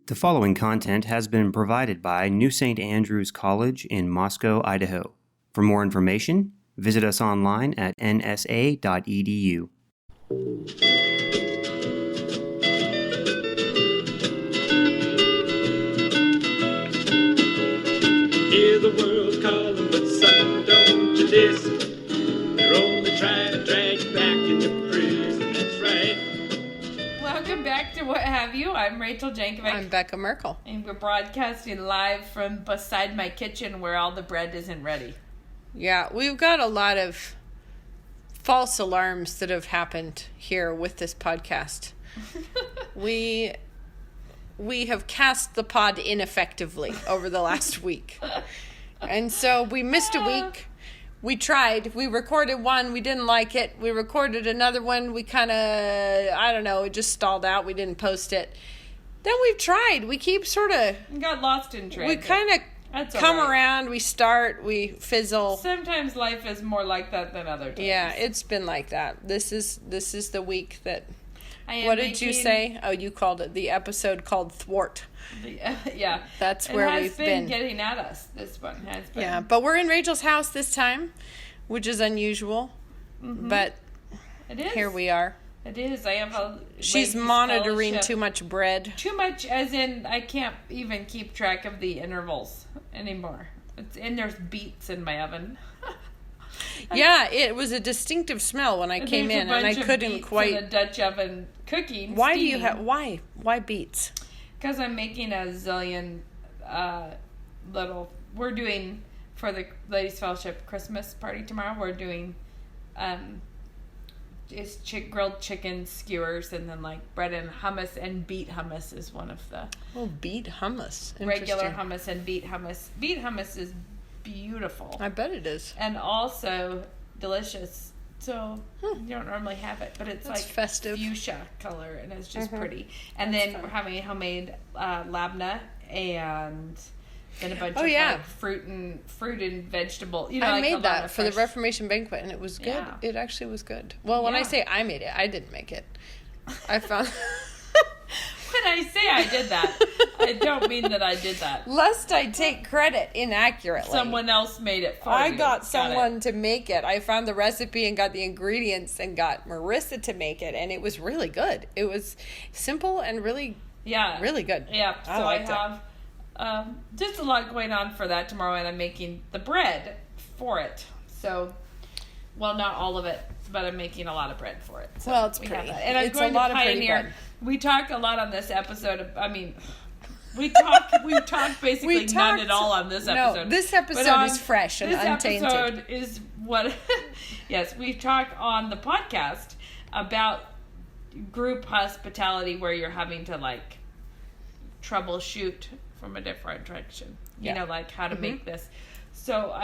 The following content has been provided by New St. Andrews College in Moscow, Idaho. For more information, visit us online at nsa.edu. Hear the world calling, but son, don't you listen. They're only trying to drag you back into prison, that's right. Welcome back to What Have You. I'm Rachel Jankovic. I'm Becca Merkel. And we're broadcasting live from beside my kitchen where all the bread isn't ready. Yeah, we've got a lot of false alarms that have happened here with this podcast. We have cast the pod ineffectively over the last week. And so we missed a week. We tried. We recorded one. We didn't like it. We recorded another one. We kind of, it just stalled out. We didn't post it. Then we've tried. We keep sort of... Got lost in transit. We kind of come around. We start. We fizzle. Sometimes life is more like that than other times. Yeah, it's been like that. This is the week that... What did you say? Oh, you called it the episode called Thwart. Yeah. That's where we've been. It has been getting at us, this one has been. Yeah, but we're in Rachel's house this time, which is unusual. Mm-hmm. But it is. Here we are. It is. I have a... She's monitoring too much bread. Too much as in I can't even keep track of the intervals anymore. And there's beets in my oven. Yeah, it was a distinctive smell when I came in, and I couldn't quite. In a Dutch oven cooking. Why steaming. do you have? Why beets? Because I'm making a zillion little. We're doing for the Ladies Fellowship Christmas party tomorrow. We're doing, grilled chicken skewers, and then like bread and hummus, and beet hummus is one of the. Oh, beet hummus. Regular hummus and beet hummus. Beet hummus is beautiful. I bet it is. And also delicious. So you don't normally have it, but it's like festive fuchsia color, and it's just pretty. And then we're having homemade labna and then a bunch of like fruit and vegetable. You know, I like made that for the Reformation banquet, and it was good. Yeah. It actually was good. Well, when I say I made it, I didn't make it. I found. When I say I did that, I don't mean that I did that. Lest I take credit inaccurately. Someone else made it for you. I got someone to make it. I found the recipe and got the ingredients and got Marissa to make it, and it was really good. It was simple and really good. Yeah, so I have just a lot going on for that tomorrow, and I'm making the bread for it. So, well, not all of it, but I'm making a lot of bread for it. So well, it's pretty. And I'm it's going a lot to of pretty pioneer. bread. We talk a lot on this episode. We talk basically none at all on this episode. No, this episode is fresh and untainted. This episode is what... Yes, we talk on the podcast about group hospitality where you're having to, like, troubleshoot from a different direction. You know, like how to make this. So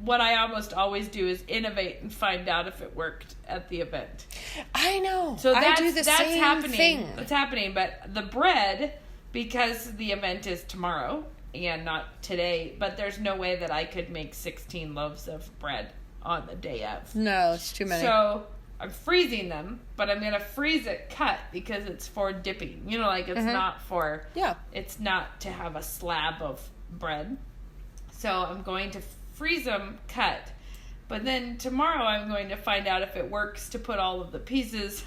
what I almost always do is innovate and find out if it worked at the event. I know. So I do the same happening. thing. That's happening. But the bread, because the event is tomorrow and not today, but there's no way that I could make 16 loaves of bread on the day of. No, it's too many. So I'm freezing them, but I'm going to freeze it cut because it's for dipping. You know, like it's not for... Yeah. It's not to have a slab of bread. So I'm going to freeze them cut, but then tomorrow I'm going to find out if it works to put all of the pieces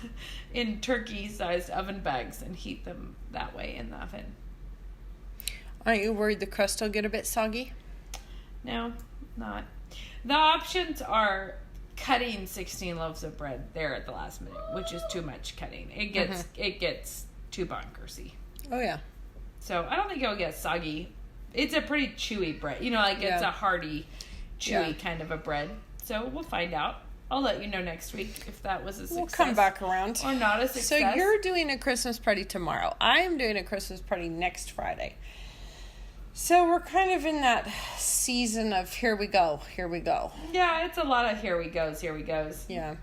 in turkey-sized oven bags and heat them that way in the oven. Aren't you worried the crust will get a bit soggy? No, not. The options are cutting 16 loaves of bread there at the last minute, which is too much cutting. It gets too bonkersy. Oh yeah. So I don't think it'll get soggy. It's a pretty chewy bread. You know, like it's a hearty, chewy kind of a bread. So we'll find out. I'll let you know next week if that was a success. We'll come back around. Or not a success. So you're doing a Christmas party tomorrow. I am doing a Christmas party next Friday. So we're kind of in that season of here we go. Yeah, it's a lot of here we goes. Yeah.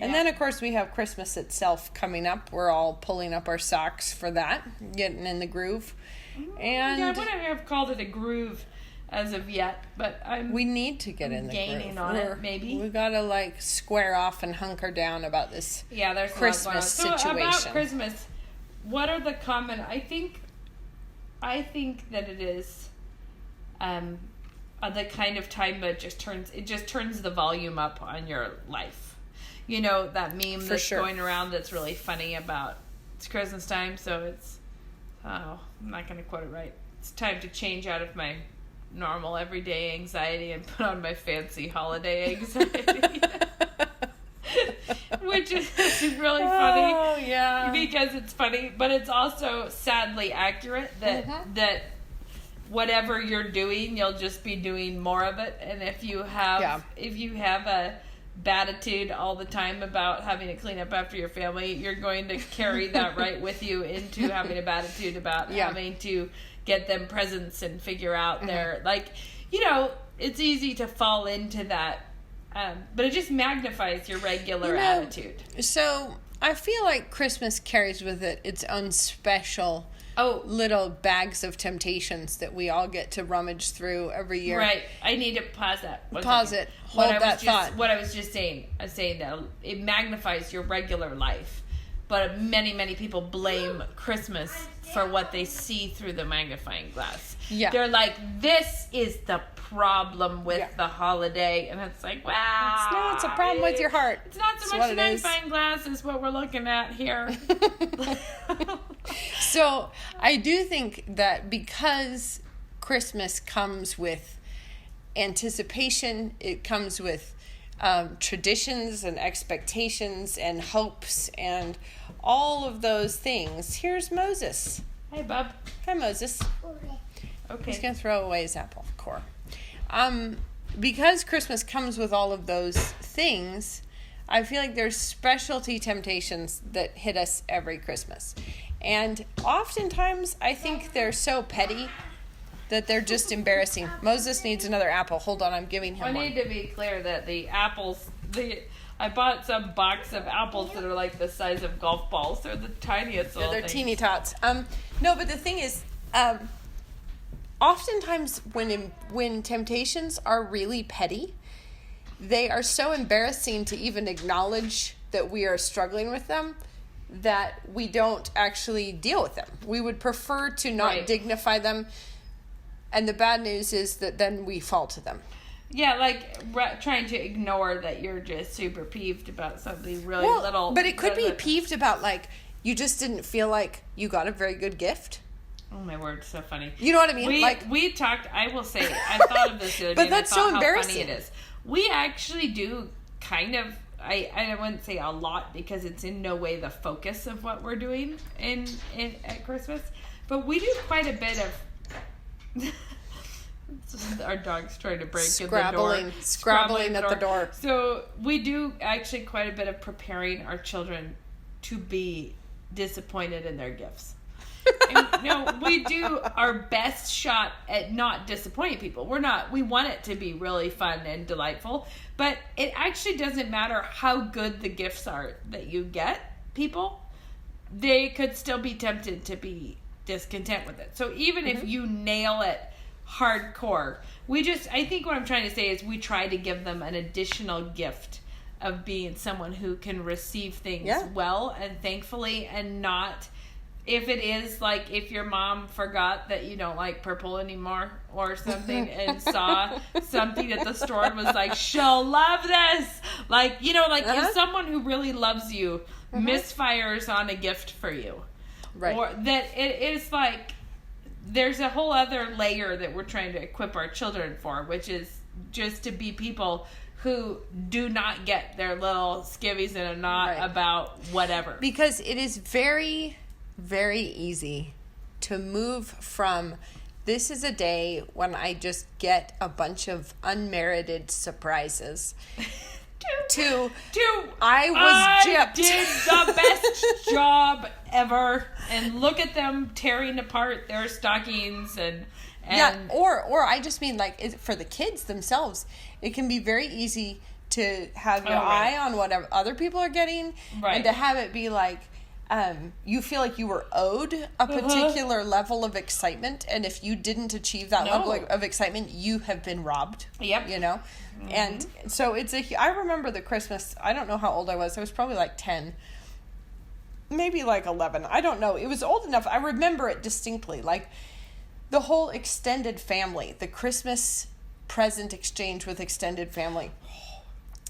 And then, of course, we have Christmas itself coming up. We're all pulling up our socks for that, getting in the groove. And I wouldn't have called it a groove as of yet, but we need to get in the gaining groove. on it, maybe. We gotta like square off and hunker down about this there's Christmas situation. So about Christmas, what are the common? I think I think that it is the kind of time that just turns the volume up on your life. You know, that meme that's going around that's really funny about it's Christmas time, so it's I'm not going to quote it right. It's time to change out of my normal everyday anxiety and put on my fancy holiday anxiety. Which is really funny. Oh, yeah. Because it's funny, but it's also sadly accurate that whatever you're doing, you'll just be doing more of it. And if you have a bad attitude all the time about having to clean up after your family, you're going to carry that right with you into having a bad attitude about having to get them presents and figure out their, like, you know, it's easy to fall into that. But it just magnifies your regular attitude. So I feel like Christmas carries with it its own special little bags of temptations that we all get to rummage through every year. Right. I need to pause that. Pause it. Hold that thought. What I was just saying, I was saying that it magnifies your regular life. But many, many people blame Christmas for what they see through the magnifying glass. Yeah. They're like, this is the problem with the holiday. And it's like, wow. It's a problem with your heart. It's not so much the magnifying glass is what we're looking at here. So I do think that because Christmas comes with anticipation, it comes with traditions and expectations and hopes and all of those things. Here's Moses. Hey, bub. Hi, Moses. Okay. He's going to throw away his apple core. Because Christmas comes with all of those things, I feel like there's specialty temptations that hit us every Christmas. And oftentimes, I think they're so petty that they're just embarrassing. Moses needs another apple. Hold on, I'm giving him one. I need to be clear that the apples, I bought some box of apples that are like the size of golf balls. They're the tiniest little They're things. teeny tots. No, but the thing is, oftentimes when temptations are really petty, they are so embarrassing to even acknowledge that we are struggling with them that we don't actually deal with them. We would prefer to not dignify them. And the bad news is that then we fall to them. Yeah, like trying to ignore that you're just super peeved about something really little. But it could be peeved about, like, you just didn't feel like you got a very good gift. Oh my word, so funny. You know what I mean? We talked, I will say, I thought of this the other day. But that's so embarrassing. How funny it is. We actually do kind of, I wouldn't say a lot because it's in no way the focus of what we're doing at Christmas. But we do quite a bit of... Our dog's trying to break in the door. Scrabbling at the door. So we do actually quite a bit of preparing our children to be disappointed in their gifts. And, we do our best shot at not disappointing people. We want it to be really fun and delightful, but it actually doesn't matter how good the gifts are that you get people. They could still be tempted to be discontent with it. So even if you nail it hardcore, I think what I'm trying to say is we try to give them an additional gift of being someone who can receive things well and thankfully, and not, if it is like if your mom forgot that you don't like purple anymore or something and saw something at the store and was like, she'll love this. Like, if someone who really loves you misfires on a gift for you. Right. Or that it is like, there's a whole other layer that we're trying to equip our children for, which is just to be people who do not get their little skivvies in a knot about whatever. Because it is very, very easy to move from, this is a day when I just get a bunch of unmerited surprises, to I did the best job ever, and look at them tearing apart their stockings and or I just mean, like, for the kids themselves, it can be very easy to have your eye on what other people are getting, and to have it be like, you feel like you were owed a particular level of excitement, and if you didn't achieve that level of excitement, you have been robbed. Yep. And so I remember the Christmas, I don't know how old I was probably like 10, maybe like 11, I don't know. It was old enough, I remember it distinctly. Like, the whole extended family, the Christmas present exchange with extended family.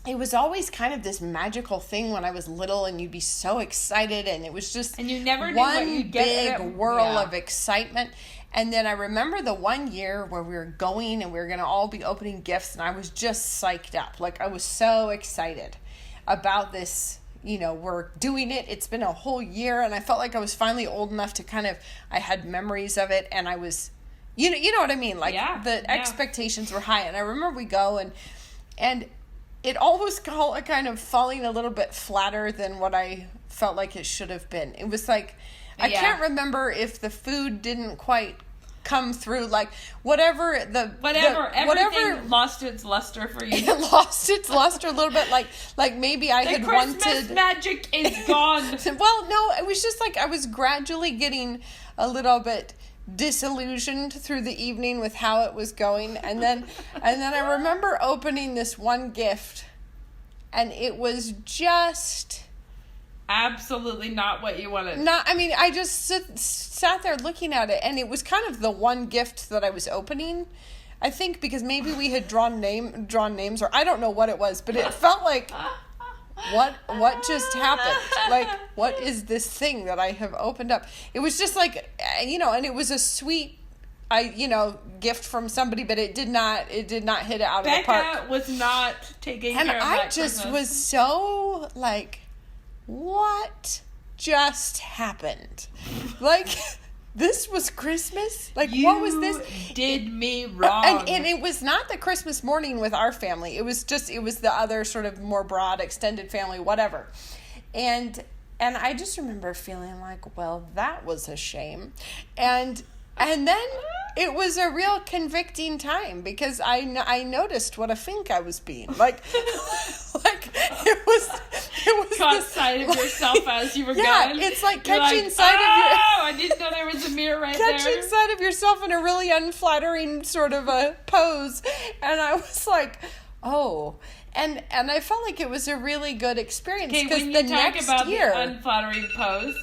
It was always kind of this magical thing when I was little, and you'd be so excited, and it was just and you never knew what you'd get big whirl of excitement. And then I remember the one year where we were going and we were going to all be opening gifts, and I was just psyched up. Like, I was so excited about this. You know, we're doing it. It's been a whole year, and I felt like I was finally old enough to kind of, I had memories of it, and I was, you know what I mean? Like, expectations were high, and I remember we go, and it always kind of falling a little bit flatter than what I felt like it should have been. It was like, I can't remember if the food didn't quite come through, like whatever everything lost its luster for you. It lost its luster a little bit, like maybe I had wanted. The Christmas magic is gone. Well, no, it was just like I was gradually getting a little bit disillusioned through the evening with how it was going, and then I remember opening this one gift, and it was just absolutely not what you wanted. I just sat there looking at it, and it was kind of the one gift that I was opening, I think, because maybe we had drawn names, or I don't know what it was, but it felt like what just happened? Like, what is this thing that I have opened up? It was just like, and it was a sweet, gift from somebody, but it did not hit it out of the park. Becca was not taking care of that. And I just was so like, what just happened? Like, this was Christmas? Like, what was this? You did me wrong. And it was not the Christmas morning with our family. It was the other sort of more broad, extended family, whatever. And I just remember feeling like, well, that was a shame. And then it was a real convicting time, because I noticed what a fink I was being. Like it was caught sight of yourself as you were going. Yeah, it's like catching sight of your... Oh, I didn't know there was a mirror right there. Catching sight of yourself in a really unflattering sort of a pose. And I was like, oh... And I felt like it was a really good experience, because the next year... the unflattering pose...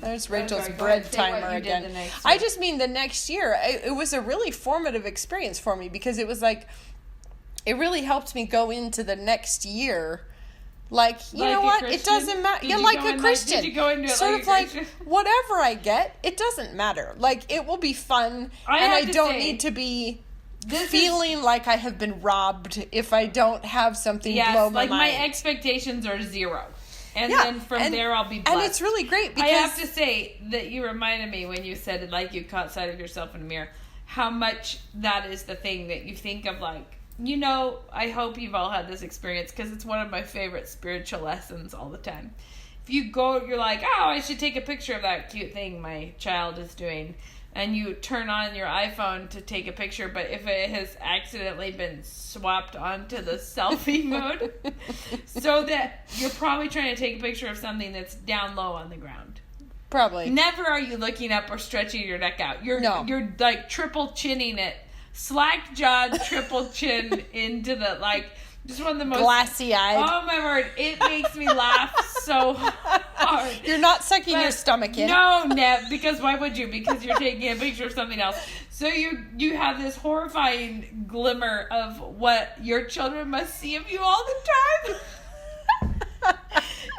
There's Rachel's bread timer again. I just mean the next year, it was a really formative experience for me, because it was like, it really helped me go into the next year. Like, you know what? It doesn't matter. You're like a Christian. Did you go into it sort like of a like, Christian? Whatever I get, it doesn't matter. Like, it will be fun, and I don't need to be feeling like I have been robbed if I don't have something blow my mind. My expectations are zero. And then from there, I'll be blessed. And it's really great, because... I have to say that you reminded me when you said, like, you caught sight of yourself in a mirror, how much that is the thing that you think of, like, I hope you've all had this experience, because it's one of my favorite spiritual lessons all the time. If you go, you're like, oh, I should take a picture of that cute thing my child is doing. And you turn on your iPhone to take a picture, but if it has accidentally been swapped onto the selfie mode, so that you're probably trying to take a picture of something that's down low on the ground. Probably. Never are you looking up or stretching your neck out. You're like triple chinning it. Slack jawed, triple chin into the, like, just one of the most... glassy-eyed. Oh, my word. It makes me laugh so hard. You're not sucking your stomach in. No, Neb, because why would you? Because you're taking a picture of something else. So you have this horrifying glimmer of what your children must see of you all the time.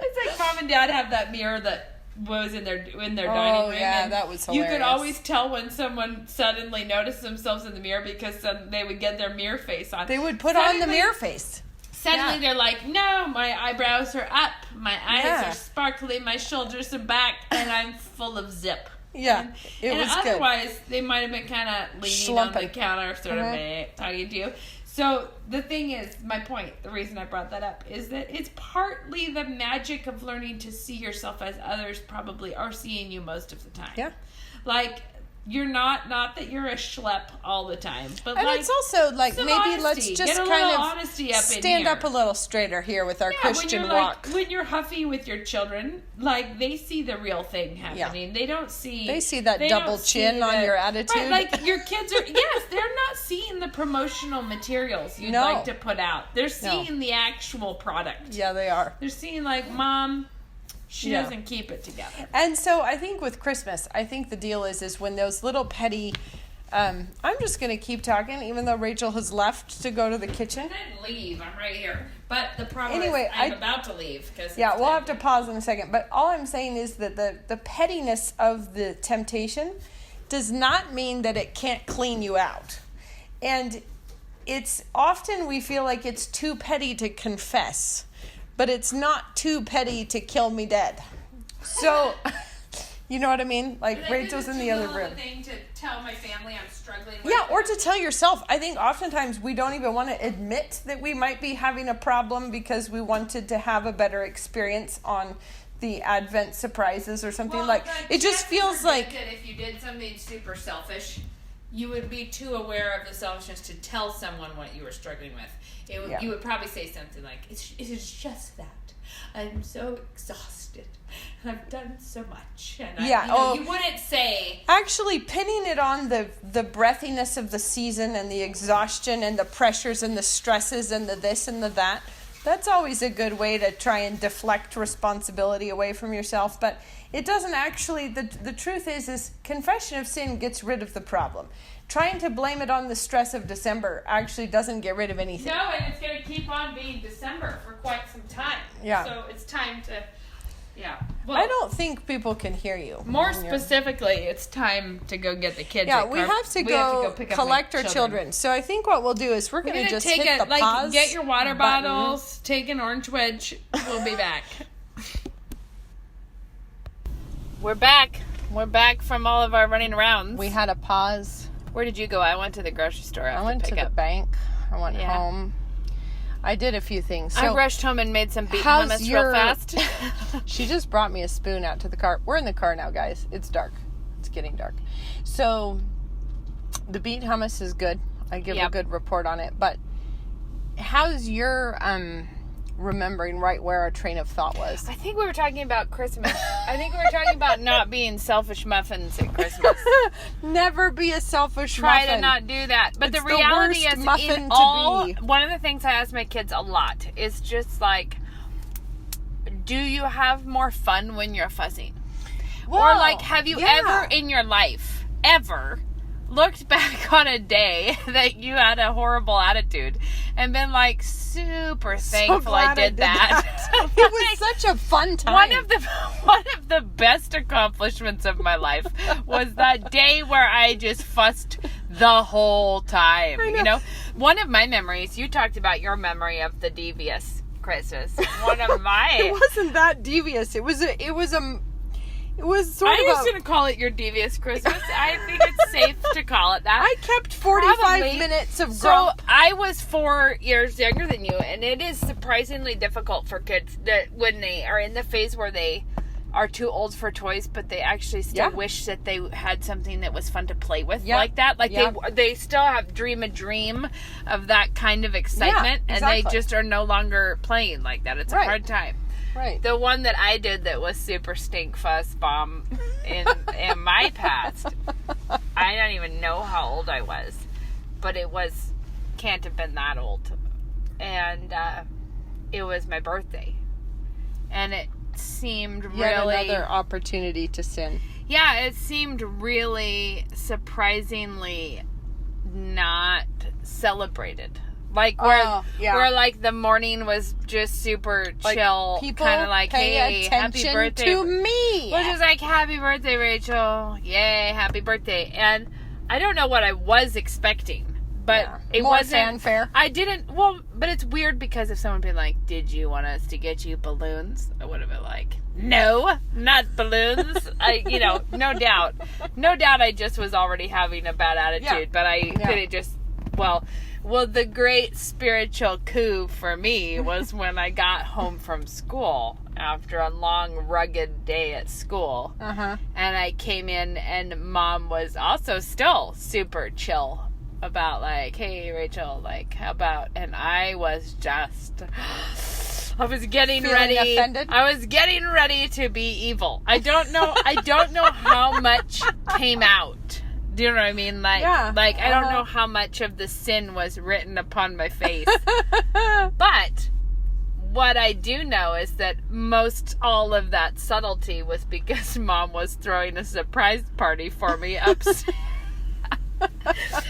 It's like Mom and Dad have that mirror that was in their dining room. Oh, yeah, that was hilarious. You could always tell when someone suddenly noticed themselves in the mirror, because they would get their mirror face on. They would put on the mirror face. Suddenly they're like, no, my eyebrows are up, my eyes are sparkly, my shoulders are back, and I'm full of zip. Yeah, it was good. Otherwise, they might have been kind of leaning on the counter, sort of talking to you. So the thing is, my point, the reason I brought that up, is that it's partly the magic of learning to see yourself as others probably are seeing you most of the time. Yeah. Like, you're not that you're a schlep all the time, but and like, it's also like, maybe honesty. let's just Get a kind of honesty up stand up a little straighter here with our Christian walk. When you're huffy with your children, like, they see the real thing happening. They don't see... They see that double chin on your attitude. Right, like, your kids are... Yes, they're not seeing the promotional materials you'd like to put out. They're seeing the actual product. Yeah, they are. They're seeing, like, Mom... She doesn't keep it together. And so I think with Christmas, I think the deal is when those little petty, I'm just going to keep talking, even though Rachel has left to go to the kitchen. I didn't leave. I'm right here. But the problem Anyway, is I'm about to leave. Yeah, we'll have to pause in a second. But all I'm saying is that the pettiness of the temptation does not mean that it can't clean you out. And it's often we feel like it's too petty to confess, but it's not too petty to kill me dead. So, you know what I mean? Like Rachel's in the other room. Thing to tell my family I'm struggling with. Yeah, or to tell yourself. I think oftentimes we don't even want to admit that we might be having a problem because we wanted to have a better experience on the Advent surprises or something. Like it just feels like that if you did something super selfish, you would be too aware of the selfishness to tell someone what you were struggling with. You would probably say something like, it is just that. I'm so exhausted. And I've done so much. And you wouldn't say... Actually, pinning it on the breathiness of the season and the exhaustion and the pressures and the stresses and the this and the that, that's always a good way to try and deflect responsibility away from yourself. But it doesn't actually... The truth is confession of sin gets rid of the problem. Trying to blame it on the stress of December actually doesn't get rid of anything. No, and it's going to keep on being December for quite some time. Yeah. So it's time to... Yeah. Well, I don't think people can hear you. More specifically, it's time to go get the kids. Yeah, we have to go pick up collect my our children. So I think what we'll do is we're going to just take hit the pause get your water button. bottles, take an orange wedge. We'll be back. We're back. We're back from all of our running arounds. We had a pause. Where did you go? I went to the grocery store. I went to the bank. I went home. I did a few things. So I rushed home and made some beet hummus real fast. She just brought me a spoon out to the car. We're in the car now, guys. It's dark. It's getting dark. So the beet hummus is good. I give a good report on it. But how's your remembering right where our train of thought was? I think we were talking about Christmas. I think we were talking about not being selfish muffins at Christmas. Never be a selfish muffin. Try to not do that. But it's the reality is, muffin one of the things I ask my kids a lot is just like, do you have more fun when you're fussing? Well, or like, have you ever in your life, looked back on a day that you had a horrible attitude and been like super thankful I did that. It was such a fun time. One of the best accomplishments of my life was that day where I just fussed the whole time. You know, one of my memories, you talked about your memory of the devious Christmas. One of my It wasn't that devious. It was sort of I'm just going to call it your devious Christmas. I think it's safe to call it that. I kept 45 minutes of grump. So I was 4 years younger than you, and it is surprisingly difficult for kids that when they are in the phase where they are too old for toys, but they actually still wish that they had something that was fun to play with like that. Like they still have dream a dream of that kind of excitement, and they just are no longer playing like that. It's a hard time. Right. The one that I did that was super stink fuss bomb in my past, I don't even know how old I was, but can't have been that old. And it was my birthday. And it seemed Yet really... another opportunity to sin. Yeah, it seemed really surprisingly not celebrated. Like where like the morning was just super chill, kind of like, hey, happy birthday to me. Which is like, happy birthday, Rachel! Yay, happy birthday! And I don't know what I was expecting, but it wasn't fanfare. I didn't. Well, but it's weird because if someone been like, "Did you want us to get you balloons?" I would have been like, "No, not balloons." No doubt. I just was already having a bad attitude, but I couldn't just Well, the great spiritual coup for me was when I got home from school after a long, rugged day at school. Uh-huh. And I came in, and Mom was also still super chill about, like, hey, Rachel, like, how about... And I was just... I was getting ready. Offended? I was getting ready to be evil. I don't know how much came out. Do you know what I mean? Like, I don't know how much of the sin was written upon my face. But what I do know is that most all of that subtlety was because Mom was throwing a surprise party for me upstairs.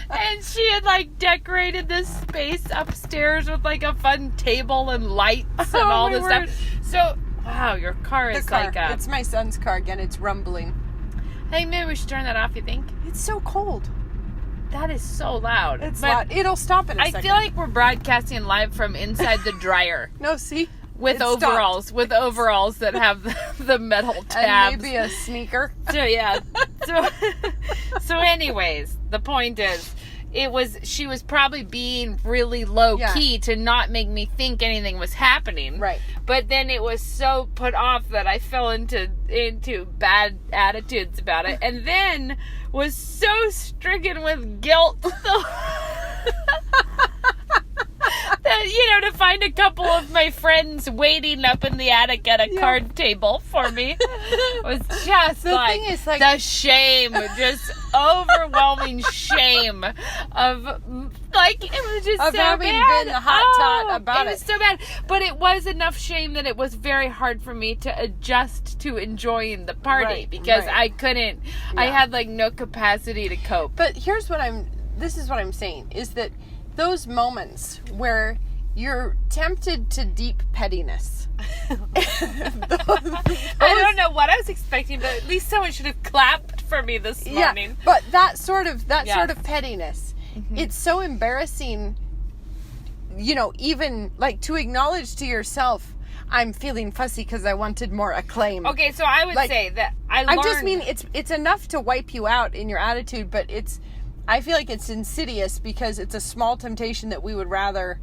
And she had like decorated this space upstairs with like a fun table and lights and all this stuff. So, wow, your car is like a... It's my son's car again. It's rumbling. Hey, maybe we should turn that off, you think? It's so cold. That is so loud. It's loud. It'll stop in a second. I feel like we're broadcasting live from inside the dryer. No, see? With overalls. With overalls that have the metal tabs. And maybe a sneaker. So, yeah. So anyways, the point is, she was probably being really low key to not make me think anything was happening. Right. But then it was so put off that I fell into bad attitudes about it, and then was so stricken with guilt that, to find a couple of my friends waiting up in the attic at a card table for me was just the shame, just overwhelming shame of, it was just of so having bad. been the hot tot about it. It was so bad. But it was enough shame that it was very hard for me to adjust to enjoying the party because I couldn't, I had no capacity to cope. But this is what I'm saying, is that those moments where you're tempted to deep pettiness. I don't know what I was expecting, but at least someone should have clapped for me this morning. Yeah, but that sort of pettiness, it's so embarrassing, even to acknowledge to yourself, I'm feeling fussy because I wanted more acclaim. Okay, so I would say that I just mean it's enough to wipe you out in your attitude, but I feel like it's insidious because it's a small temptation that we would rather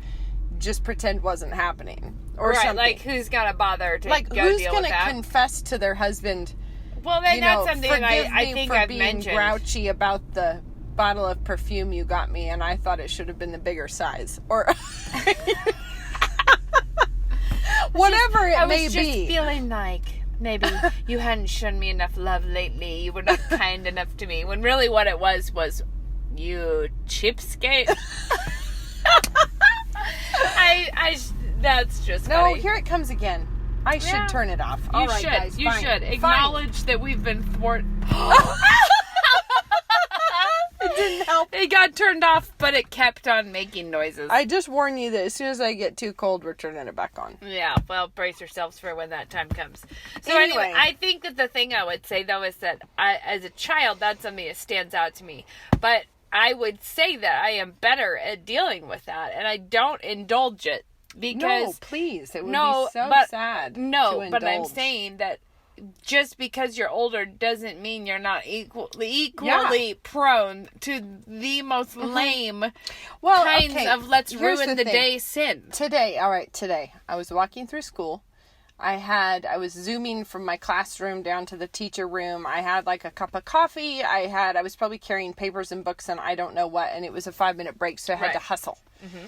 just pretend wasn't happening or something. Who's gonna bother to go who's deal gonna with that? Confess to their husband? Well, then that's something I think I've being mentioned. Grouchy about the bottle of perfume you got me, and I thought it should have been the bigger size, or whatever it may be. I was just feeling like maybe you hadn't shown me enough love lately. You were not kind enough to me. When really what it was you cheapskate. That's just funny. No, here it comes again. I should turn it off. You should. Guys, you should acknowledge that we've been thwarted. It didn't help. It got turned off, but it kept on making noises. I just warn you that as soon as I get too cold, we're turning it back on. Yeah, well, brace yourselves for when that time comes. So anyway, I think that the thing I would say, though, is that as a child, that's something that stands out to me. But I would say that I am better at dealing with that, and I don't indulge it. Because no, please, it would be so sad. No, but I'm saying that just because you're older doesn't mean you're not equally prone to the most lame kinds of let's ruin the day sin. Today, I was walking through school. I was zooming from my classroom down to the teacher room. I had a cup of coffee. I was probably carrying papers and books and I don't know what, and it was a 5-minute break, so I had to hustle. Mm-hmm.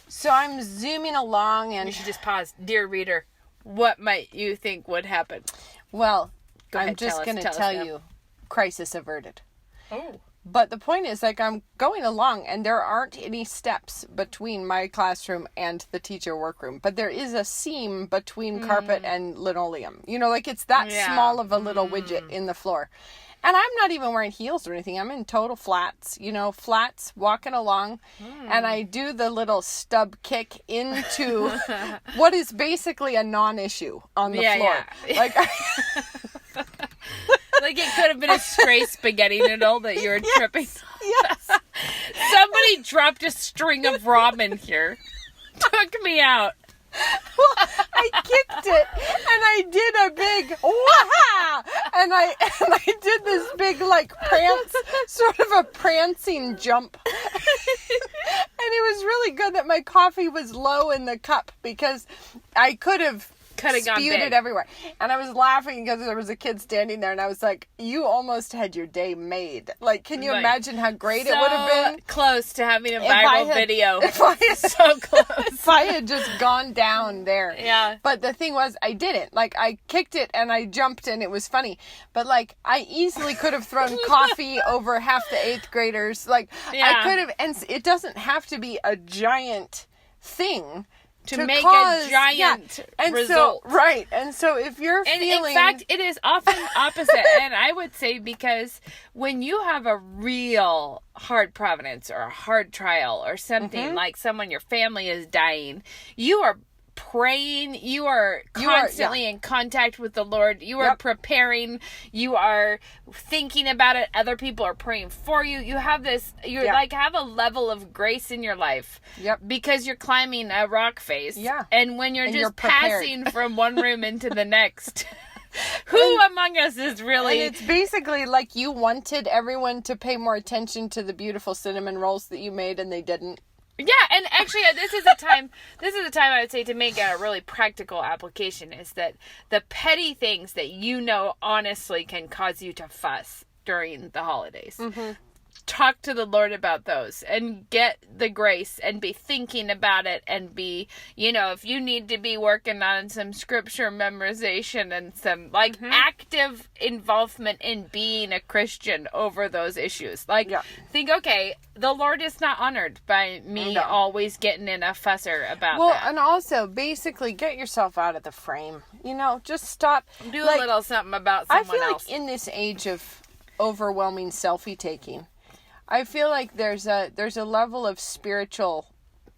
So I'm zooming along and... You should just pause. Dear reader, what might you think would happen? Well, I'm just going to tell you, crisis averted. Oh. But the point is, I'm going along and there aren't any steps between my classroom and the teacher workroom. But there is a seam between carpet and linoleum. It's that small of a little widget in the floor. And I'm not even wearing heels or anything. I'm in total flats, walking along. And I do the little stub kick into what is basically a non-issue on the floor. Yeah. Like it could have been a stray spaghetti noodle that you were tripping. Yes. Somebody dropped a string of ramen here. Took me out. Well, I kicked it and I did a big wah, and I did this big prance, sort of a prancing jump. And it was really good that my coffee was low in the cup because I could have spewed it everywhere. And I was laughing because there was a kid standing there and I was like, you almost had your day made. Can you imagine how great it would have been? Close to having a viral video. So close. If I had just gone down there. Yeah. But the thing was, I didn't. I kicked it and I jumped and it was funny. But I easily could have thrown coffee over half the 8th graders. I could have, and it doesn't have to be a giant thing to make cause, a giant and result. So, right. And so if you're And feeling... in fact, it is often opposite. And I would say because when you have a real hard providence or a hard trial or something, like someone, your family is dying, you are praying, you are constantly in contact with the Lord, you are preparing, you are thinking about it, other people are praying for you, you have this, you like have a level of grace in your life because you're climbing a rock face, and when you're passing from one room into the next, who among us is really... And it's basically like you wanted everyone to pay more attention to the beautiful cinnamon rolls that you made and they didn't. Yeah, and actually, this is a time I would say to make a really practical application is that the petty things that honestly can cause you to fuss during the holidays. Talk to the Lord about those and get the grace and be thinking about it and be, if you need to be working on some scripture memorization and some active involvement in being a Christian over those issues. Think, okay, the Lord is not honored by me always getting in a fusser about that. Well, and also basically get yourself out of the frame. Just stop. Do a little something about someone else. I feel like in this age of overwhelming selfie taking, I feel like there's a level of spiritual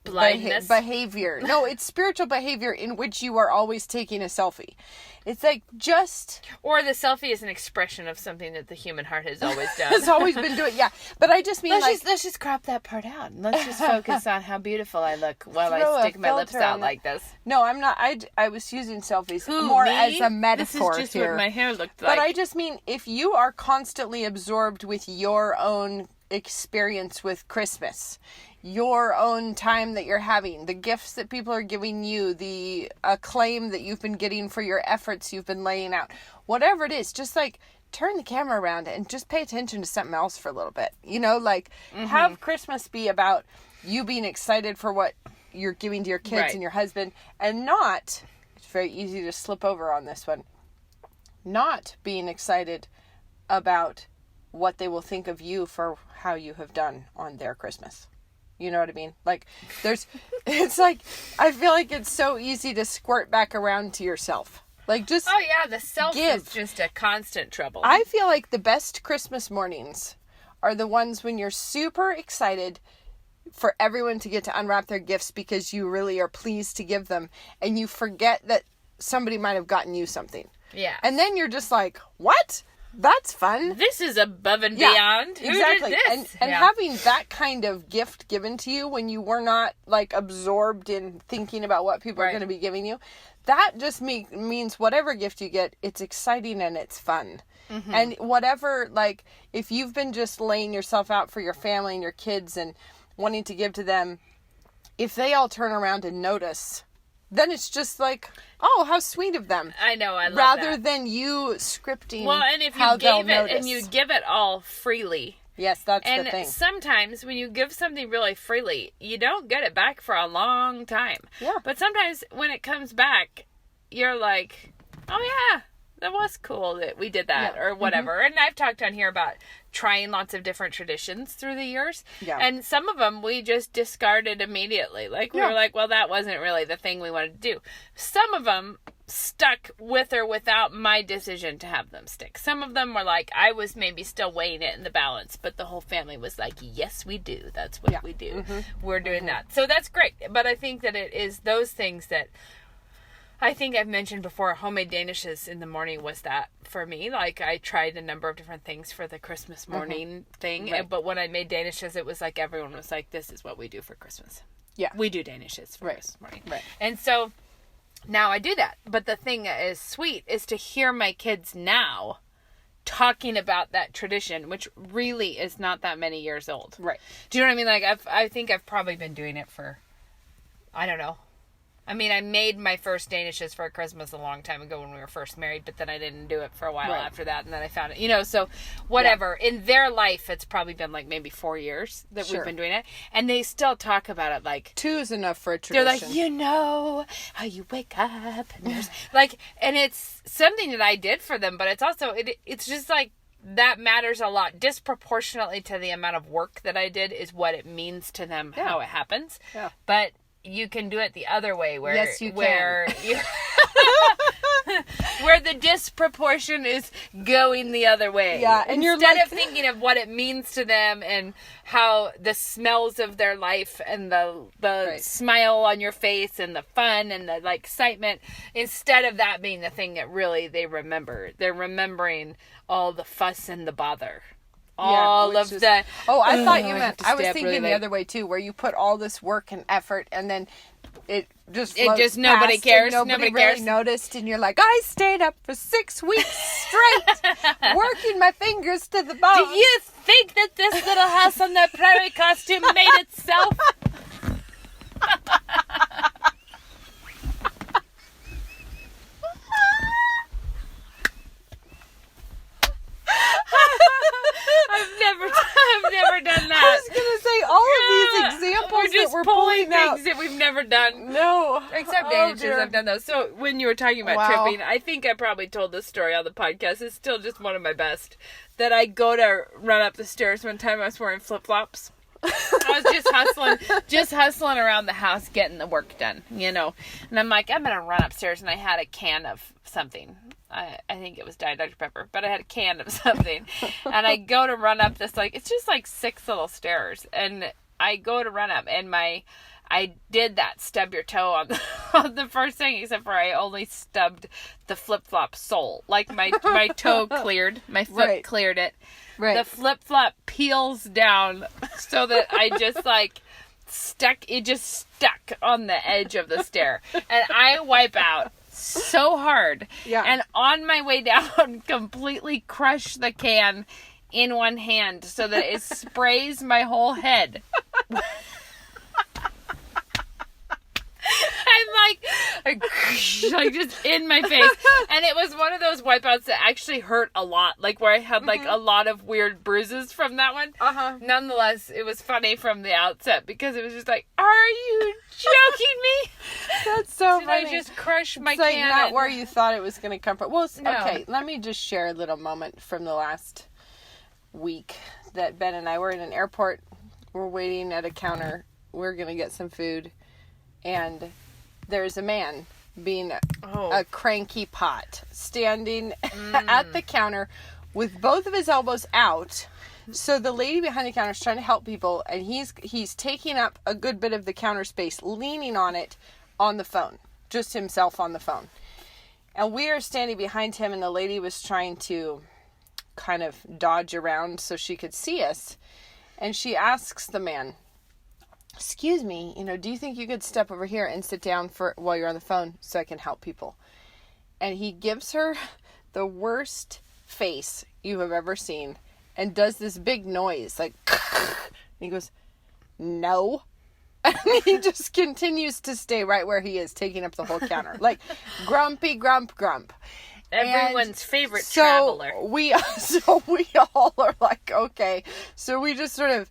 blindness behavior. No, it's spiritual behavior in which you are always taking a selfie. It's like or the selfie is an expression of something that the human heart has always done. Has always been doing. Yeah, but I just mean let's just crop that part out and let's just focus on how beautiful I look while I stick my lips out like this. No, I'm not. I was using selfies more as a metaphor. This is just here. What my hair looked like. But I just mean if you are constantly absorbed with your own experience with Christmas, your own time that you're having, the gifts that people are giving you, the acclaim that you've been getting for your efforts you've been laying out, whatever it is, just turn the camera around and just pay attention to something else for a little bit. Have Christmas be about you being excited for what you're giving to your kids and your husband, and not, it's very easy to slip over on this one, not being excited about what they will think of you for how you have done on their Christmas. You know what I mean? It's like, I feel like it's so easy to squirt back around to yourself. The self is just a constant trouble. I feel like the best Christmas mornings are the ones when you're super excited for everyone to get to unwrap their gifts because you really are pleased to give them, and you forget that somebody might have gotten you something. Yeah. And then you're just like, what? That's fun. This is above and beyond. Who exactly. did this? And having that kind of gift given to you when you were not absorbed in thinking about what people are going to be giving you, that just means whatever gift you get, it's exciting and it's fun. Mm-hmm. And whatever, if you've been just laying yourself out for your family and your kids and wanting to give to them, if they all turn around and notice, then it's just oh, how sweet of them. I know, I love rather that. than you scripting. Well, and if you gave it and you give it all freely. Yes, that's the thing. And sometimes when you give something really freely, you don't get it back for a long time. Yeah. But sometimes when it comes back, you're like, oh yeah, that was cool that we did that or whatever. Mm-hmm. And I've talked on here about trying lots of different traditions through the years. Yeah. And some of them we just discarded immediately. We were like, well, that wasn't really the thing we wanted to do. Some of them stuck with or without my decision to have them stick. Some of them were I was maybe still weighing it in the balance, but the whole family was like, yes, we do. That's what we do. Mm-hmm. We're doing that. So that's great. But I think that it is those things that I think I've mentioned before. Homemade danishes in the morning was that for me. I tried a number of different things for the Christmas morning thing. Right. But when I made danishes, it was everyone was like, this is what we do for Christmas. Yeah. We do danishes for Christmas morning. Right. And so now I do that. But the thing that is sweet is to hear my kids now talking about that tradition, which really is not that many years old. Right. Do you know what I mean? I think I've probably been doing it for, I don't know. I mean, I made my first danishes for Christmas a long time ago when we were first married, but then I didn't do it for a while after that, and then I found it, so whatever. Yeah. In their life, it's probably been maybe 4 years that we've been doing it, and they still talk about it 2 is enough for a tradition. They're how you wake up, and there's and it's something that I did for them, but it's also, it's just that matters a lot. Disproportionately to the amount of work that I did is what it means to them, how it happens. Yeah. But you can do it the other way, where Yes, you can. where where the disproportion is going the other way. Yeah, and you're instead like- of thinking of what it means to them and how the smells of their life and the Right. smile on your face and the fun and the like excitement, instead of that being the thing that really they remember. They're remembering all the fuss and the bother. All which of is- the Oh, I thought "Ugh, you I meant, have to I was stay up thinking really the late." other way too, where you put all this work and effort and then it just It floats just- nobody past cares, and nobody really cares. noticed, and you're like, I stayed up for 6 weeks straight working my fingers to the bone. Do you think that this little house on the prairie costume made itself? I've never done I that. was gonna say all of these examples We're just that we're pulling pulling out. things that we've never done. No, Except Oh, Danish, dear. I've done those. So when you were talking about Wow. tripping, I think I probably told this story on the podcast. It's still just one of my best. That I go to run up the stairs one time. I was wearing flip flops. I was just hustling around the house, getting the work done, you know. And I'm like, I'm gonna run upstairs, and I had a can of something. I think it was Diet Dr. Pepper, but I had a can of something, and I go to run up this, like, it's just like 6 little stairs, and I go to run up, and I did that stub your toe on on the first thing, except for I only stubbed the flip flop sole. Like my toe cleared, my foot Right. cleared it. Right. The flip flop peels down so that I just like stuck on the edge of the stair, and I wipe out so hard. Yeah. And on my way down, completely crush the can in one hand so that it sprays my whole head. I'm like just in my face. And it was one of those wipeouts that actually hurt a lot. Like where I had like a lot of weird bruises from that one. Uh-huh. Nonetheless, it was funny from the outset because it was just like, are you joking me? That's so Did funny. I just crush my It's like can? not where you thought it was going to come from. Well, No. okay, let me just share a little moment from the last week that Ben and I were in an airport. We're waiting at a counter. We're going to get some food. And there's a man being a cranky pot standing at the counter with both of his elbows out. So the lady behind the counter is trying to help people, and he's taking up a good bit of the counter space, leaning on it on the phone, just himself on the phone. And we are standing behind him, and the lady was trying to kind of dodge around so she could see us. And she asks the man, excuse me, do you think you could step over here and sit down while you're on the phone so I can help people? And he gives her the worst face you have ever seen and does this big noise, like, and he goes, no. And he just continues to stay right where he is, taking up the whole counter. Like, grumpy, grump. Everyone's favorite So traveler. we all are like, okay. So we just sort of,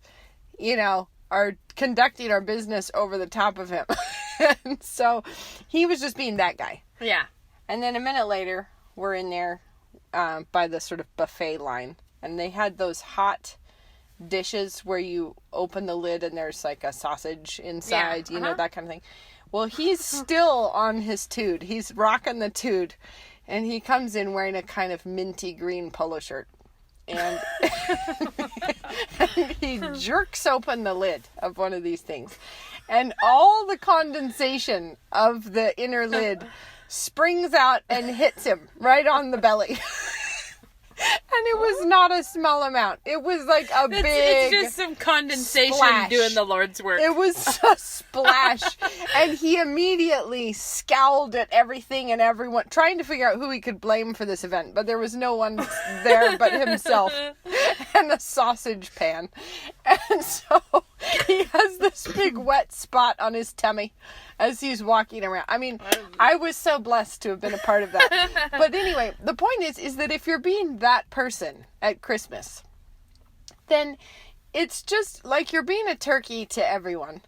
are conducting our business over the top of him. And so he was just being that guy. Yeah. And then a minute later, we're in there by the sort of buffet line. And they had those hot dishes where you open the lid and there's like a sausage inside, that kind of thing. Well, he's still on his tood. He's rocking the tood. And he comes in wearing a kind of minty green polo shirt. And, and he jerks open the lid of one of these things. And all the condensation of the inner lid springs out and hits him right on the belly. And it was not a small amount. It was like a big It's just some condensation splash. doing the Lord's work. It was a splash. And he immediately scowled at everything and everyone, trying to figure out who he could blame for this event. But there was no one there but himself and a sausage pan. And so he has this big wet spot on his tummy as he's walking around. I mean, I was so blessed to have been a part of that. But anyway, the point is that if you're being that person at Christmas, then it's just like you're being a turkey to everyone.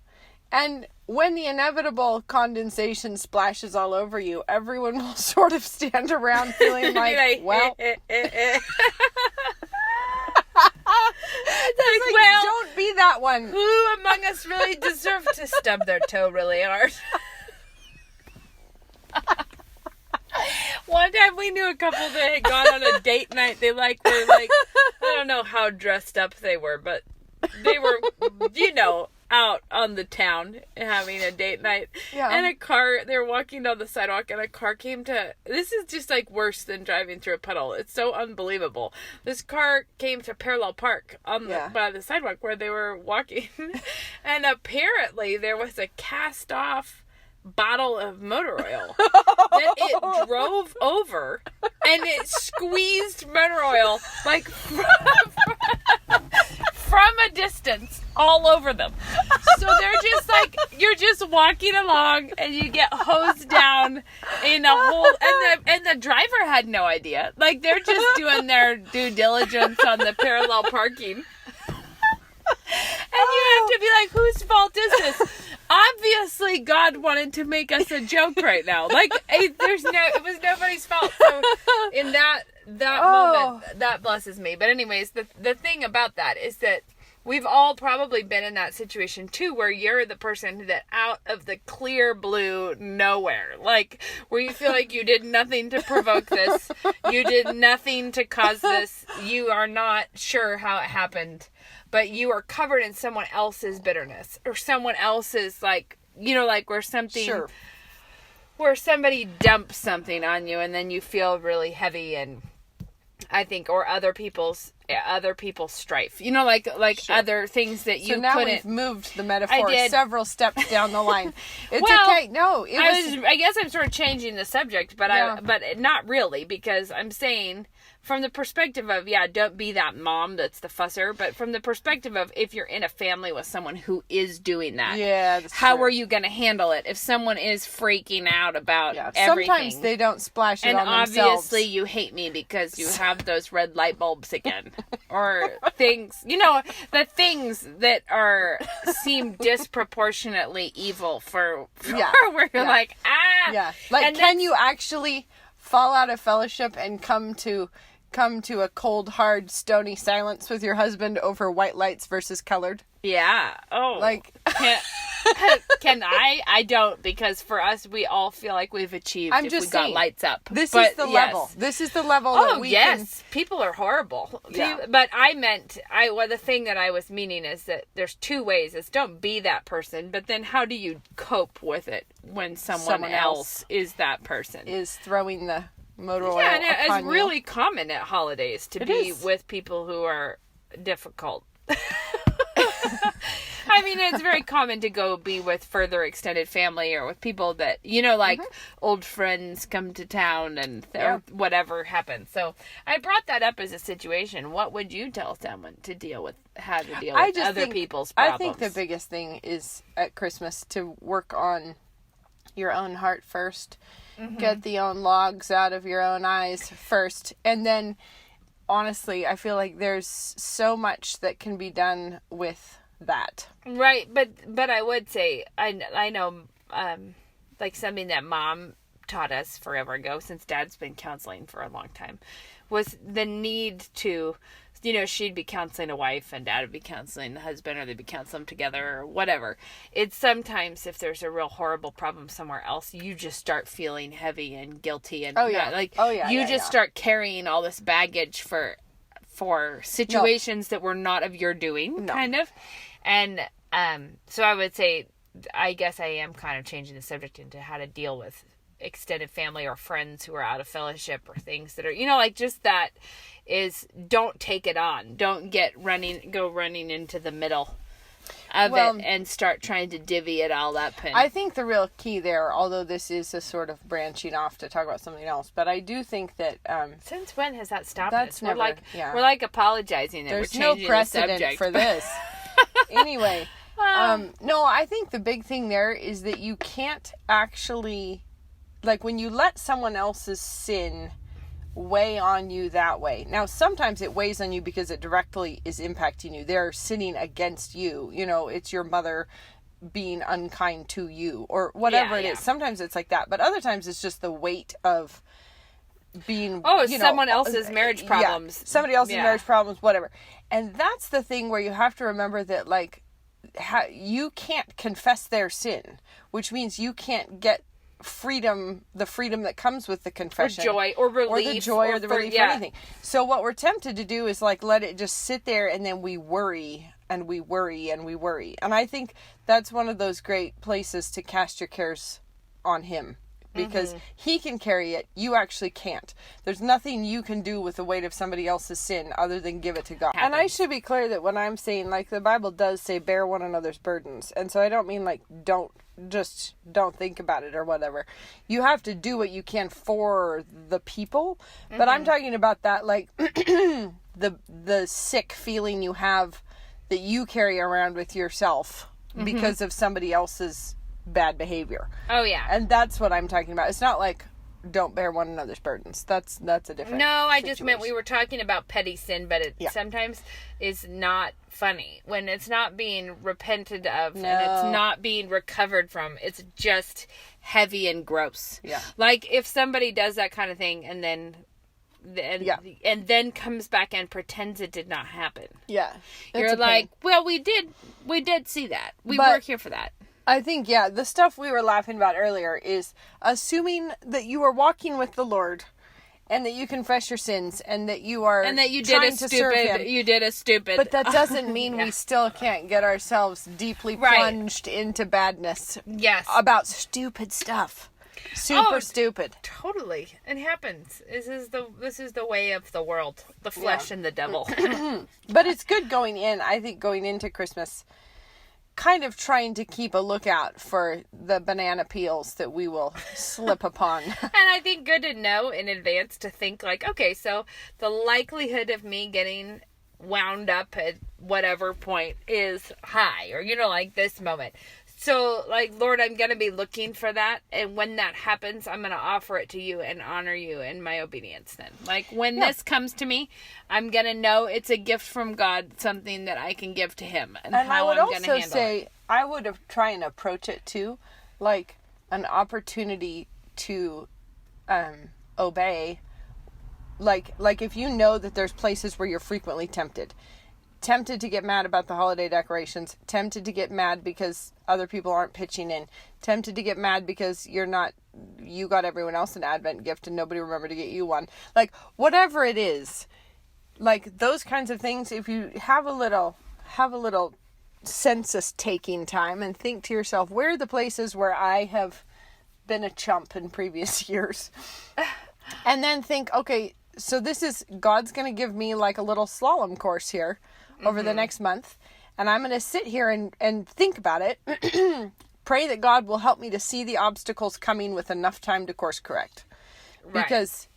And when the inevitable condensation splashes all over you, everyone will sort of stand around feeling like, well... It's like, well, don't be that that one. Who among us really deserve to stub their toe really hard? One time we knew a couple that had gone on a date night. They were like, I don't know how dressed up they were, but they were, out on the town having a date night. Yeah. And they were walking down the sidewalk and a car came this is just like worse than driving through a puddle. It's so unbelievable. This car came to parallel park by the sidewalk where they were walking. And apparently there was a cast off bottle of motor oil that it drove over and it squeezed motor oil like from a distance all over them. So they're just like, you're just walking along and you get hosed down in a hole, and the driver had no idea. Like, they're just doing their due diligence on the parallel parking. And you have to be like, whose fault is this? Obviously, God wanted to make us a joke right now. Like, it was nobody's fault. So, in that moment, that blesses me. But anyways, the thing about that is that we've all probably been in that situation too, where you're the person that out of the clear blue nowhere, like where you feel like you did nothing to provoke this, you did nothing to cause this, you are not sure how it happened, but you are covered in someone else's bitterness or someone else's like where something, Sure. where somebody dumps something on you and then you feel really heavy, and I think, or other people's strife, like Sure. other things that you So now couldn't. we've moved the metaphor did. several steps down the line. It's Well, okay. No, I guess I'm sort of changing the subject, but Yeah. but not really, because I'm saying from the perspective of, don't be that mom that's the fusser, but from the perspective of if you're in a family with someone who is doing that, Yeah, that's how true. are you going to handle it if someone is freaking out about everything? Sometimes they don't splash it and on themselves. obviously you hate me because you have those red light bulbs again. Or things, the things that seem disproportionately evil for Yeah. where you're Yeah. like, Yeah. Like, And can that's- you actually fall out of fellowship and come to a cold, hard, stony silence with your husband over white lights versus colored? Yeah. Oh. Like, Can I? I don't, because for us, we all feel like we've achieved I'm if just we got saying, light up. this But is the yes. level. This is the level that Oh, we yes. People are horrible. Yeah. But the thing that I was meaning is that there's two ways. It's don't be that person, but then how do you cope with it when someone else is that person? is throwing the motor oil Yeah, and upon it's you. really common at holidays to It be is. with people who are difficult. I mean, it's very common to go be with further extended family or with people that, old friends come to town and or whatever happens. So I brought that up as a situation. What would you tell someone to deal with, how to deal with other people's problems? I think the biggest thing is at Christmas to work on your own heart first. Mm-hmm. Get the own logs out of your own eyes first. And then, honestly, I feel like there's so much that can be done with that. Right, but I would say I know like something that Mom taught us forever ago, since Dad's been counseling for a long time, was the need to, she'd be counseling a wife and Dad would be counseling the husband, or they'd be counseling together or whatever. It's sometimes if there's a real horrible problem somewhere else, you just start feeling heavy and guilty and you start carrying all this baggage for situations that were not of your doing, kind of. And so I would say, I guess I am kind of changing the subject into how to deal with extended family or friends who are out of fellowship or things that are, just that is, don't take it on. Don't go running into the middle of it and start trying to divvy it all up. And I think the real key there, although this is a sort of branching off to talk about something else, but I do think that since when has that stopped that's us? never, We're like apologizing that there's we're no changing precedent the subject. for this. Anyway, no, I think the big thing there is that you can't actually, like, when you let someone else's sin weigh on you that way. Now, sometimes it weighs on you because it directly is impacting you. They're sinning against you. It's your mother being unkind to you or whatever it is. Sometimes it's like that. But other times it's just the weight of being someone else's marriage problems. Somebody else's marriage problems, whatever. And that's the thing where you have to remember that, like, you can't confess their sin, which means you can't get the freedom that comes with the confession, or joy, or relief, or the joy, or the relief, or anything. So what we're tempted to do is, like, let it just sit there, and then we worry and we worry and we worry. And I think that's one of those great places to cast your cares on him, because he can carry it. You actually can't. There's nothing you can do with the weight of somebody else's sin other than give it to God. And I should be clear that when I'm saying, like, the Bible does say bear one another's burdens. And so I don't mean, like, don't think about it or whatever. You have to do what you can for the people. But I'm talking about that, like, the sick feeling you have that you carry around with yourself because of somebody else's bad behavior. Oh, yeah. And that's what I'm talking about. It's not like, don't bear one another's burdens. That's a different No, I situation. just meant we were talking about petty sin, but it sometimes is not funny. When it's not being repented of and it's not being recovered from, it's just heavy and gross. Yeah. Like, if somebody does that kind of thing and then comes back and pretends it did not happen. Yeah. You're like, well, we did see that. We were here for that. I think, the stuff we were laughing about earlier is assuming that you are walking with the Lord and that you confess your sins and that you are and that you trying did to serve Him. You did a stupid. But that doesn't mean we still can't get ourselves deeply plunged into badness. Yes. About stupid stuff. Super stupid. Totally. It happens. This is the way of the world. The flesh and the devil. But it's good going into Christmas, kind of trying to keep a lookout for the banana peels that we will slip upon. And I think good to know in advance, to think like, okay, so the likelihood of me getting wound up at whatever point is high, or, like this moment. So, like, Lord, I'm going to be looking for that. And when that happens, I'm going to offer it to you and honor you in my obedience then. Like, when this comes to me, I'm going to know it's a gift from God, something that I can give to him. And how I'm going to handle it. Say, I would have tried and approach it too, like an opportunity to obey. Like if you know that there's places where you're frequently tempted to get mad about the holiday decorations, tempted to get mad because other people aren't pitching in, tempted to get mad because you got everyone else an Advent gift and nobody remembered to get you one. Like, whatever it is, like those kinds of things, if you have a little census taking time and think to yourself, where are the places where I have been a chump in previous years? And then think, okay, so God's going to give me like a little slalom course here over the next month, and I'm going to sit here and think about it, pray that God will help me to see the obstacles coming with enough time to course correct. Right. Because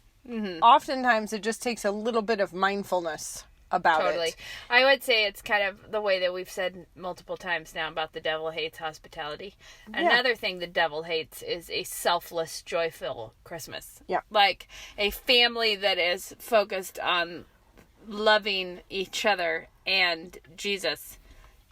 oftentimes it just takes a little bit of mindfulness about it. I would say it's kind of the way that we've said multiple times now about the devil hates hospitality. Yeah. Another thing the devil hates is a selfless, joyful Christmas. Yeah. Like a family that is focused on loving each other and Jesus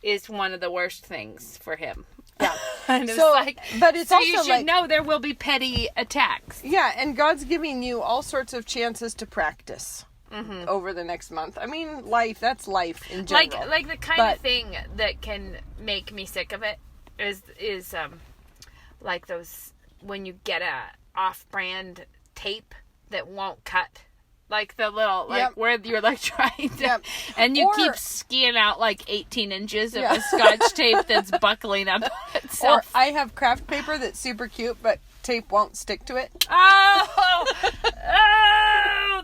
is one of the worst things for him. Yeah. And so, but it's also you should know there will be petty attacks. Yeah, and God's giving you all sorts of chances to practice over the next month. I mean, that's life in general. Like the kind of thing that can make me sick of it is like those, when you get a off-brand tape that won't cut. Like the little, where you're like trying to, and you keep skiing out like 18 inches of the Scotch tape that's buckling up itself. Or I have craft paper that's super cute, but tape won't stick to it. Oh,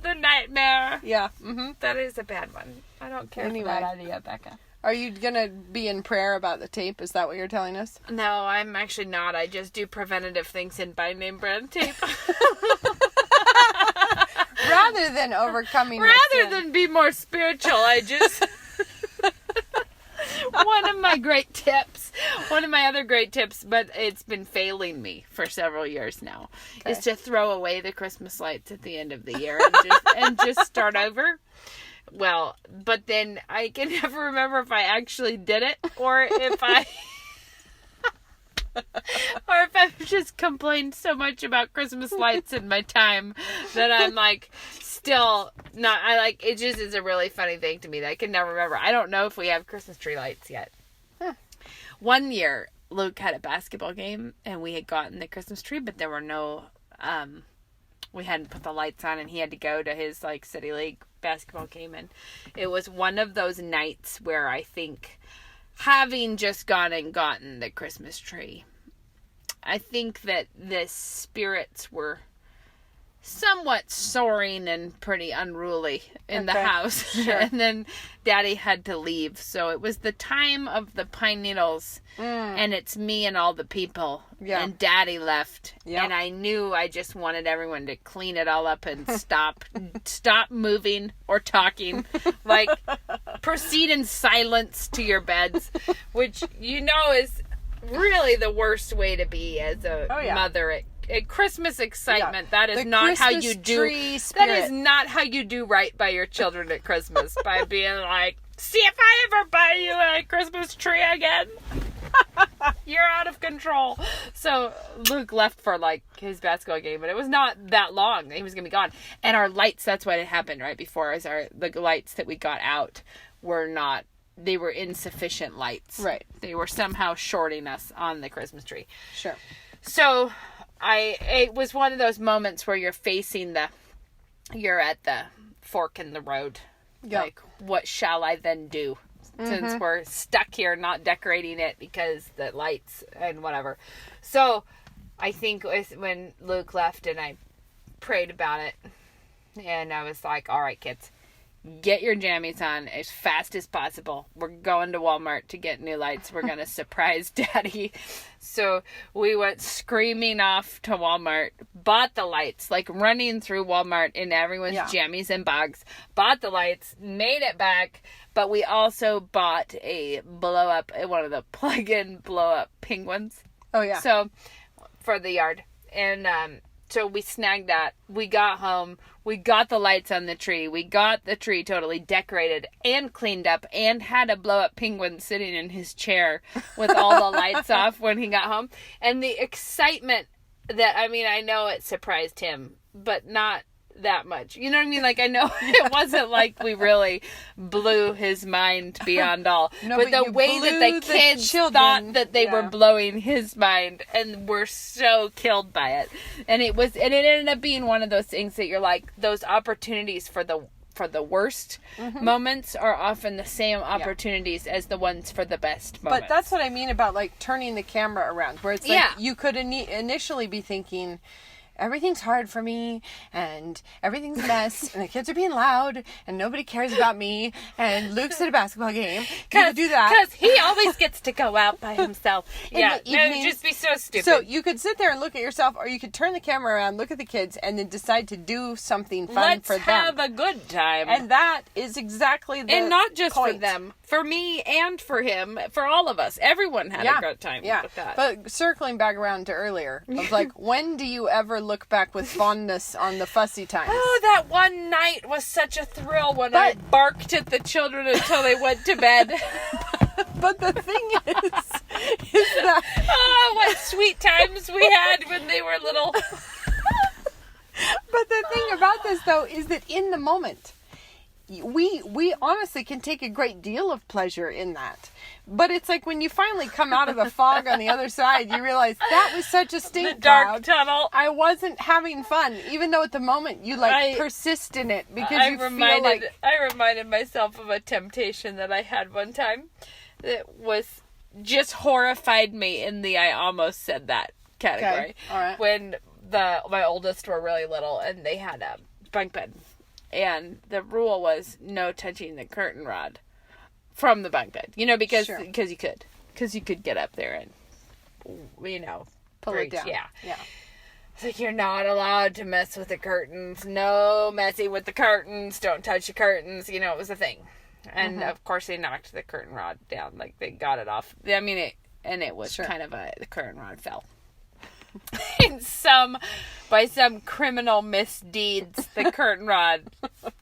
the nightmare. Yeah. That is a bad one. I don't care for that idea, Becca. Are you going to be in prayer about the tape? Is that what you're telling us? No, I'm actually not. I just do preventative things in by name brand tape. Rather than overcoming Rather than be more spiritual, I just... one of my other great tips, but it's been failing me for several years now, is to throw away the Christmas lights at the end of the year and just start over. Well, but then I can never remember if I actually did it or if I... Or if I've just complained so much about Christmas lights in my time that I'm like still not, it just is a really funny thing to me that I can never remember. I don't know if we have Christmas tree lights yet. One year, Luke had a basketball game and we had gotten the Christmas tree, but there were no, we hadn't put the lights on and he had to go to his like city league basketball game. And it was one of those nights where I think, having just gone and gotten the Christmas tree, I think that the spirits were somewhat soaring and pretty unruly in the house. Sure. And then Daddy had to leave. So it was the time of the pine needles and it's me and all the people. Yeah. And Daddy left. Yep. And I knew I just wanted everyone to clean it all up and stop moving or talking. Like, proceed in silence to your beds, which is really the worst way to be as a mother at Christmas excitement. That is not how you do. That is not how you do right by your children at Christmas, by being like, see if I ever buy you a Christmas tree again. You're out of control. So Luke left for like his basketball game, but it was not that long. He was gonna be gone. And our lights, that's what had happened right before, is the lights that we got out were not, they were insufficient lights. Right. They were somehow shorting us on the Christmas tree. Sure. So it was one of those moments where you're at the fork in the road. Yep. Like, what shall I then do? Since we're stuck here not decorating it because the lights and whatever. So I think it was when Luke left and I prayed about it. And I was like, all right, kids, get your jammies on as fast as possible. We're going to Walmart to get new lights. We're going to surprise Daddy. So we went screaming off to Walmart, bought the lights, like running through Walmart in everyone's jammies and bags, bought the lights, made it back, but we also bought one of the plug-in blow-up penguins. Oh, yeah. So, for the yard. And, so we snagged that. We got home. We got the lights on the tree. We got the tree totally decorated and cleaned up and had a blow-up penguin sitting in his chair with all the lights off when he got home. And the excitement that, I know it surprised him, but not that much. You know what I mean? Like, I know it wasn't like we really blew his mind beyond all. No, but the way that the kids thought that they were blowing his mind and were so killed by it. And it ended up being one of those things that you're like, those opportunities for the worst moments are often the same opportunities as the ones for the best moments. But that's what I mean about like turning the camera around, where it's like you could initially be thinking, everything's hard for me, and everything's a mess, and the kids are being loud, and nobody cares about me, and Luke's at a basketball game. You could do that. Because he always gets to go out by himself. It would just be so stupid. So you could sit there and look at yourself, or you could turn the camera around, look at the kids, and then decide to do something fun for them. Let's have a good time. And that is exactly the And not just point. for them. For me and for him. For all of us. Everyone had a good time with that. But circling back around to earlier, of like, when do you ever look back with fondness on the fussy times? Oh, that one night was such a thrill when I barked at the children until they went to bed. But the thing is that... Oh, what sweet times we had when they were little. But the thing about this, though, is that in the moment, we honestly can take a great deal of pleasure in that. But it's like when you finally come out of the fog on the other side, you realize that was such a stink dark tunnel. I wasn't having fun, even though at the moment you persist in it because you feel like... I reminded myself of a temptation that I had one time that was just horrified me in the I almost said that category. Okay. All right. When my oldest were really little and they had a bunk bed. And the rule was no touching the curtain rod from the bunk bed. Because you could. Because you could get up there and, pull it down. Yeah. It's like, you're not allowed to mess with the curtains. No messing with the curtains. Don't touch the curtains. It was a thing. And, of course, they knocked the curtain rod down. Like, they got it off. It was kind of the curtain rod fell. By some criminal misdeeds, the curtain rod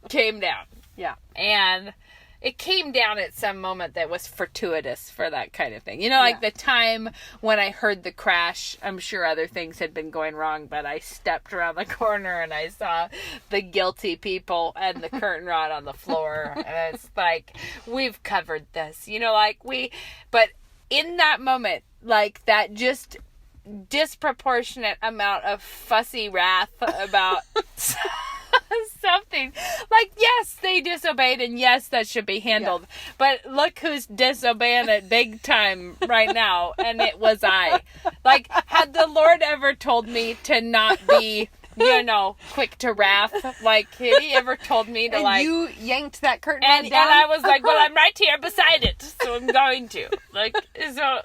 came down. Yeah. And it came down at some moment that was fortuitous for that kind of thing. You know, like the time when I heard the crash, I'm sure other things had been going wrong, but I stepped around the corner and I saw the guilty people and the curtain rod on the floor. And it's like, we've covered this, you know, like but in that moment, like that just disproportionate amount of fussy wrath about something, like, yes, they disobeyed, and yes, that should be handled, but look who's disobeying it big time right now, and it was I. Like, had the Lord ever told me to not be, you know, quick to wrath, like, had he ever told me to, and like, you yanked that curtain and down? I was like, well, I'm right here beside it, so I'm going to, like, so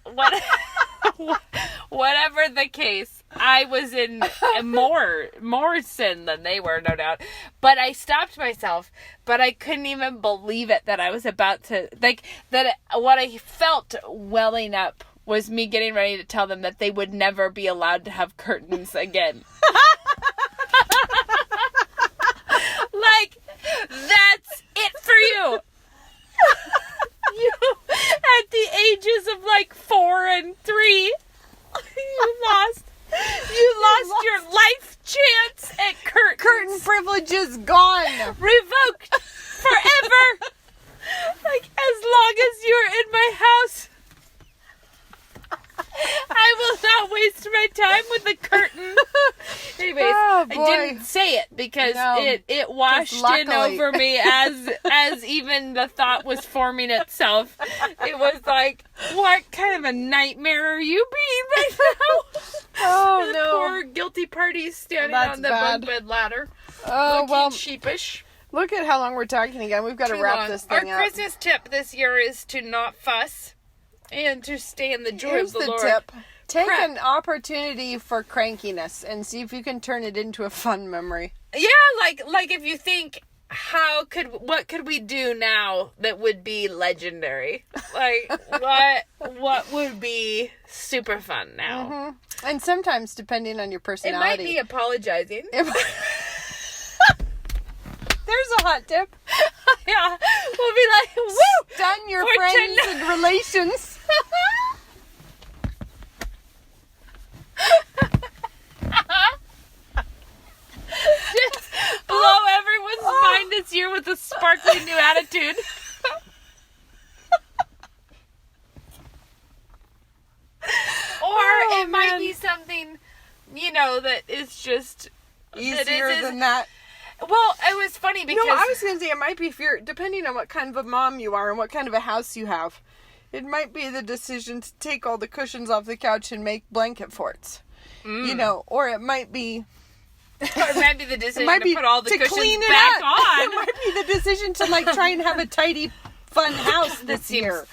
whatever the case, I was in more sin than they were, no doubt. But I stopped myself, but I couldn't even believe it that I was about to, like, that what I felt welling up was me getting ready to tell them that they would never be allowed to have curtains again. Like, that's it for you. You, at the ages of like 4 and 3, you lost your life chance at curtains. Curtain privileges gone. Revoked forever. Like, as long as you're in my house, I will not waste my time with a curtain. Anyways, Oh, boy. I didn't say it because it washed in luckily- over me as even the thought was forming itself. It was like, what kind of a nightmare are you being right now? Oh, The no. poor guilty parties standing That's on the bad. bunk bed ladder. Oh, looking well, sheepish. look at how long we're talking again. We've got to Too wrap long. this thing Our up. Christmas tip this year is to not fuss and to stay in the joy Here's of the Lord. tip. Take Prep. an opportunity for crankiness and see if you can turn it into a fun memory. Yeah, like if you think, what could we do now that would be legendary? Like, what would be super fun now? And sometimes, depending on your It personality. might be apologizing. There's a hot tip. Yeah, we'll be like, woo! Stun your For friends tonight. and relations. Just blow everyone's mind this year with a sparkling new attitude. Or it might be something, you know, that is just Easier than that. Well, it was funny because No, I was going to say it might be if you're, depending on what kind of a mom you are and what kind of a house you have, it might be the decision to take all the cushions off the couch and make blanket forts. You know, or it might be... or it might be the decision It might be to put all the to cushions clean it back up. on. It might be the decision to like try and have a tidy, fun house this year.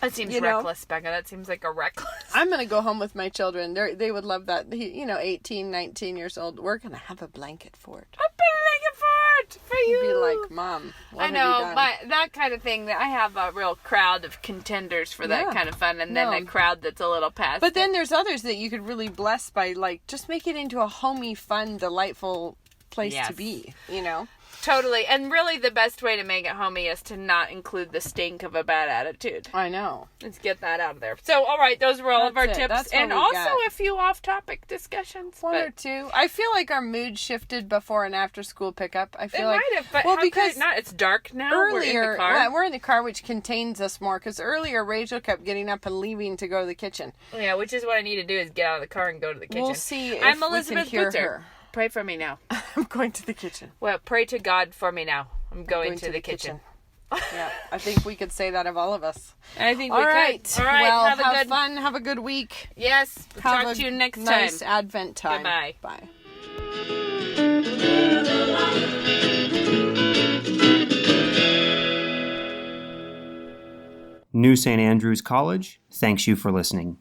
That seems You know? reckless, Becca. That seems like a reckless. I'm going to go home with my children. They would love that. 18, 19 years old. We're going to have a blanket fort. A blanket fort for you. You'd be like, Mom, what I have know, you done? but that kind of thing, I have a real crowd of contenders for that Yeah. kind of fun, and then No. a crowd that's a little past But it. then there's others that you could really bless by, like, just make it into a homey, fun, delightful place Yes. to be, you know? Totally, and really the best way to make it homey is to not include the stink of a bad attitude. I know. Let's get that out of there. So, all right, those were all of our That's it. tips, That's what and we also got. a few off-topic discussions. One but or two. I feel like our mood shifted before and after school pickup. I it feel like might have, but well, how could because it not? It's dark now. earlier we're in the car. yeah, we're in the car, which contains us more. Because earlier Rachel kept getting up and leaving to go to the kitchen. Yeah, which is what I need to do is get out of the car and go to the kitchen. We'll see if I'm we Elizabeth can hear Putzer. her. Pray for me now. I'm going to the kitchen. Well, pray to God for me now. I'm going to the kitchen. Yeah, I think we could say that of all of us. I think All we right. could. All right. Well, have a good fun. Have a good week. Yes. Have Talk a to you next nice time. Advent time. Goodbye. Bye. New St. Andrews College thanks you for listening.